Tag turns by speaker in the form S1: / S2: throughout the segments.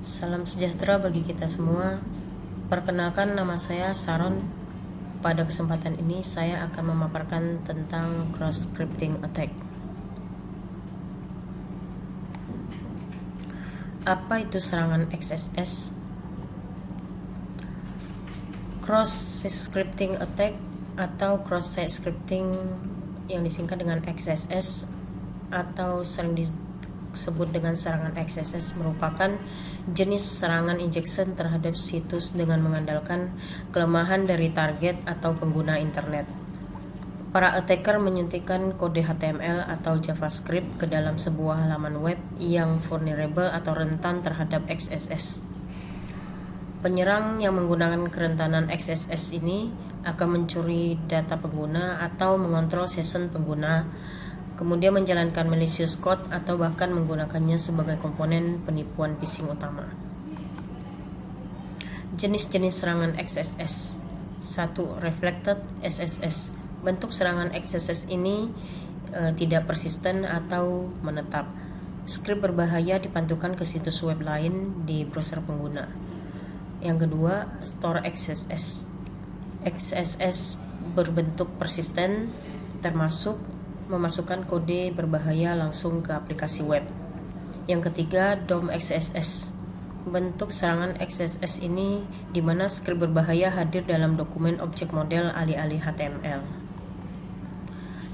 S1: Salam sejahtera bagi kita semua. Perkenalkan, nama saya Sharon. Pada kesempatan ini saya akan memaparkan tentang cross-scripting attack. Apa itu serangan XSS? Cross-scripting attack atau cross-site scripting yang disingkat dengan XSS atau sering disebut dengan serangan XSS merupakan jenis serangan injection terhadap situs dengan mengandalkan kelemahan dari target atau pengguna internet. Para attacker menyuntikkan kode HTML atau JavaScript ke dalam sebuah halaman web yang vulnerable atau rentan terhadap XSS. Penyerang yang menggunakan kerentanan XSS ini akan mencuri data pengguna atau mengontrol session pengguna, kemudian menjalankan malicious code atau bahkan menggunakannya sebagai komponen penipuan phishing utama. Jenis-jenis serangan XSS. 1. Reflected SSS. Bentuk serangan XSS ini tidak persisten atau menetap. Skrip berbahaya dipantulkan ke situs web lain di browser pengguna. Yang kedua, Store XSS. XSS berbentuk persisten, termasuk memasukkan kode berbahaya langsung ke aplikasi web. Yang ketiga, DOM XSS. Bentuk serangan XSS ini di mana skrip berbahaya hadir dalam dokumen objek model alih-alih HTML.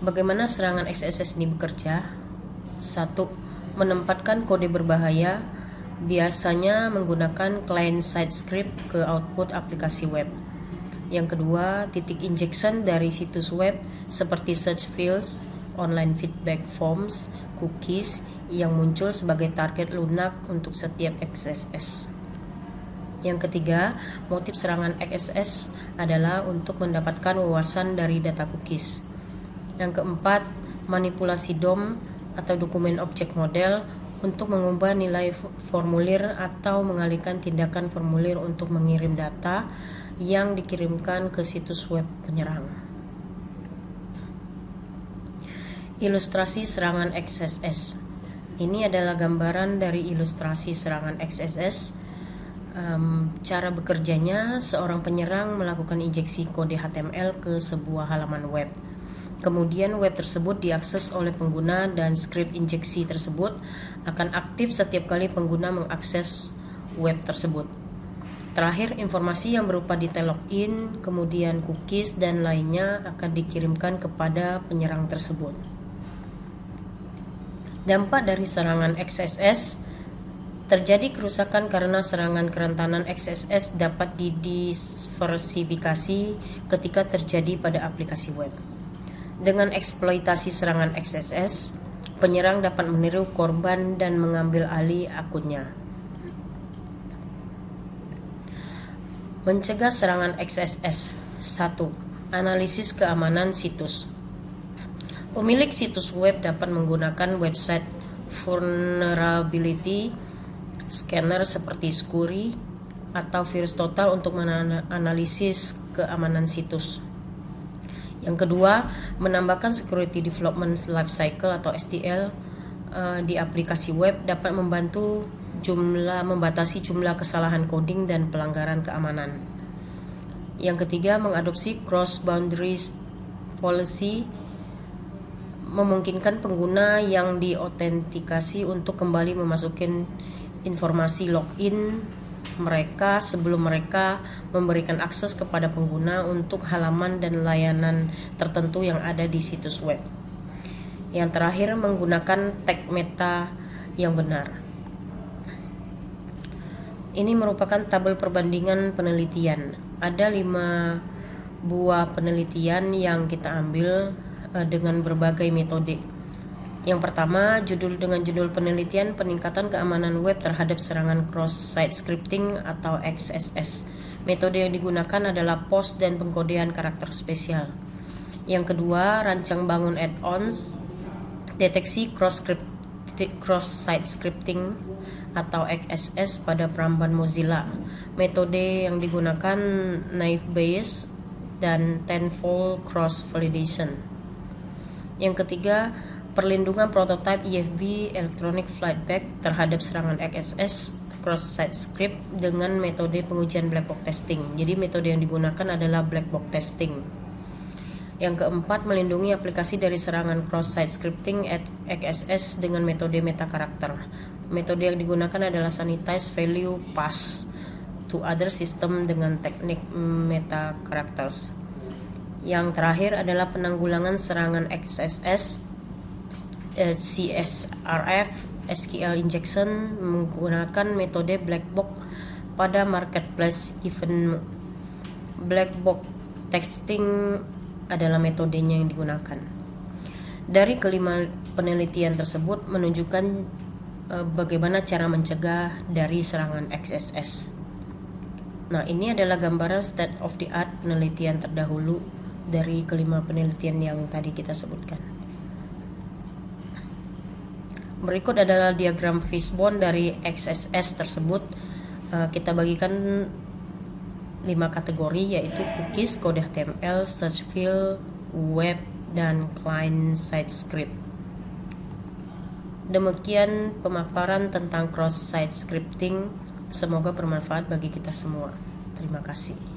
S1: Bagaimana serangan XSS ini bekerja? 1. Menempatkan kode berbahaya, biasanya menggunakan client-side script ke output aplikasi web. Yang kedua, titik injection dari situs web seperti search fields, online feedback forms, cookies yang muncul sebagai target lunak untuk setiap XSS. Yang ketiga, motif serangan XSS adalah untuk mendapatkan wawasan dari data cookies. Yang keempat, manipulasi DOM atau dokumen objek model untuk mengubah nilai formulir atau mengalihkan tindakan formulir untuk mengirim data yang dikirimkan ke situs web penyerang. Ilustrasi serangan XSS. Ini adalah gambaran dari ilustrasi serangan XSS. Cara bekerjanya, seorang penyerang melakukan injeksi kode HTML ke sebuah halaman web. Kemudian web tersebut diakses oleh pengguna dan skrip injeksi tersebut akan aktif setiap kali pengguna mengakses web tersebut. Terakhir, informasi yang berupa detail login, kemudian cookies dan lainnya akan dikirimkan kepada penyerang tersebut. Dampak dari serangan XSS. Terjadi kerusakan karena serangan kerentanan XSS dapat didiversifikasi ketika terjadi pada aplikasi web. Dengan eksploitasi serangan XSS, penyerang dapat meniru korban dan mengambil alih akunnya. Mencegah serangan XSS. 1. Analisis keamanan situs. Pemilik situs web dapat menggunakan website vulnerability scanner seperti Scurry atau Virus Total untuk menganalisis keamanan situs. Yang kedua, menambahkan Security Development Lifecycle atau SDL di aplikasi web dapat membatasi jumlah kesalahan coding dan pelanggaran keamanan. Yang ketiga, mengadopsi Cross Boundaries Policy, memungkinkan pengguna yang diautentikasi untuk kembali memasukkan informasi login mereka sebelum mereka memberikan akses kepada pengguna untuk halaman dan layanan tertentu yang ada di situs web. Yang terakhir, menggunakan tag meta yang benar. Ini merupakan tabel perbandingan penelitian. Ada 5 buah penelitian yang kita ambil dengan berbagai metode. Yang pertama, judul penelitian peningkatan keamanan web terhadap serangan cross-site scripting atau XSS. Metode yang digunakan adalah post dan pengkodean karakter spesial. Yang kedua, rancang bangun add-ons, deteksi cross-site scripting atau XSS pada peramban Mozilla. Metode yang digunakan naive Bayes dan tenfold cross validation. Yang ketiga, perlindungan prototipe EFB Electronic Flight Bag terhadap serangan XSS cross-site script dengan metode pengujian black box testing. Jadi metode yang digunakan adalah black box testing. Yang keempat, melindungi aplikasi dari serangan cross-site scripting XSS dengan metode meta karakter. Metode yang digunakan adalah sanitize value pass to other system dengan teknik meta characters. Yang terakhir adalah penanggulangan serangan XSS, CSRF, SQL injection menggunakan metode black box pada marketplace event. Black box testing adalah metodenya yang digunakan. Dari kelima penelitian tersebut menunjukkan bagaimana cara mencegah dari serangan XSS. Nah, ini adalah gambaran state of the art penelitian terdahulu dari kelima penelitian yang tadi kita sebutkan. Berikut adalah diagram fishbone dari XSS tersebut. Kita bagikan 5 kategori, yaitu cookies, kode HTML, search field, web, dan client side script. Demikian pemaparan tentang cross-site scripting. Semoga bermanfaat bagi kita semua. Terima kasih.